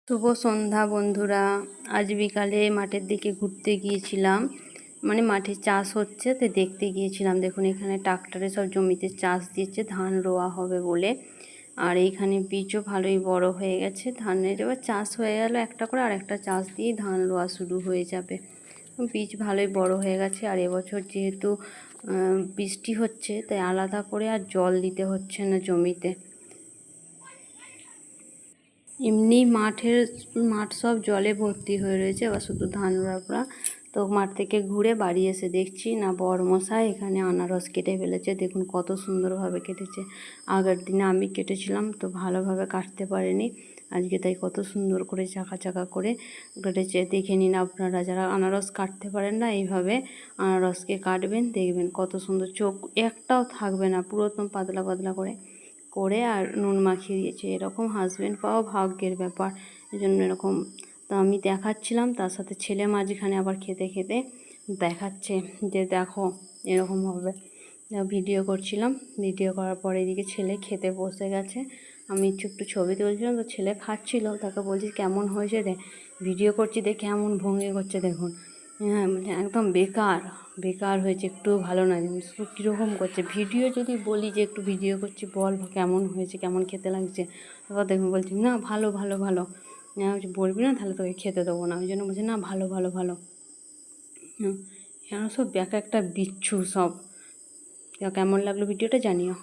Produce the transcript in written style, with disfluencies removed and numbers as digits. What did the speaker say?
শুভ সন্ধ্যা বন্ধুরা। আজ বিকালে মাঠের দিকে ঘুরতে গিয়েছিলাম, মানে মাঠে চাষ হচ্ছে তো দেখতে গিয়েছিলাম। দেখুন এখানে ট্রাক্টরে সব জমিতে চাষ দিচ্ছে, ধান রোয়া হবে বলে। আর এইখানে বীজও ভালোই বড় হয়ে গেছে ধানের। এবার চাষ হয়ে গেল একটা করে, আর একটা চাষ দিয়ে ধান রোয়া শুরু হয়ে যাবে। বীজ ভালোই বড় হয়ে গেছে। আর এবছর যেহেতু বৃষ্টি হচ্ছে, তাই আলাদা করে আর জল দিতে হচ্ছে না জমিতে। এমনি মাঠ সব জলে ভর্তি হয়ে রয়েছে, এবার শুধু ধান রোয়া। তো মাঠ থেকে ঘুরে বাড়ি এসে দেখছি না বড়মশাই এখানে আনারস কেটে ফেলেছে। দেখুন কত সুন্দরভাবে কেটেছে। আগের দিনে আমি কেটেছিলাম তো ভালোভাবে কাটতে পারিনি, আজকে তাই কত সুন্দর করে চাকা চাকা করে কেটেছে। দেখে নিন আপনারা যারা আনারস কাটতে পারেন না, এইভাবে আনারসকে কাটবেন, দেখবেন কত সুন্দর, চোখ একটাও থাকবে না, পুরো একদম পাতলা পাতলা করে আর নুন মাখিয়ে দিয়েছে। এরকম হাজব্যান্ড পাওয়া ভাগ্যের ব্যাপার, এই জন্য এরকম। তো আমি দেখাচ্ছিলাম, তার সাথে ছেলে মাঝখানে আবার খেতে খেতে দেখাচ্ছে যে দেখো এরকম হবে। ভিডিও করছিলাম, ভিডিও করার পরে এদিকে ছেলে খেতে বসে গেছে। আমি একটু ছবি তুলছিলাম, তো ছেলে খাচ্ছিল, তাকে বলছি কেমন হয়েছে রে, ভিডিও করছি দেখ কেমন ভঙ্গি করছে দেখুন। হ্যাঁ, মানে একদম বেকার বেকার হয়েছে, একটু ভালো নয়। শুধু কীরকম করছে, ভিডিও যদি বলি যে একটু ভিডিও করছি বল কেমন হয়েছে, কেমন খেতে লাগছে, এবার দেখুন বলছি না ভালো ভালো ভালো। বলবি না তাহলে তোকে খেতে দেবো না, ওই জন্য বলছি না ভালো ভালো ভালো। এরা সব এক একটা বিচ্ছু সব। কেমন লাগলো ভিডিওটা জানিও।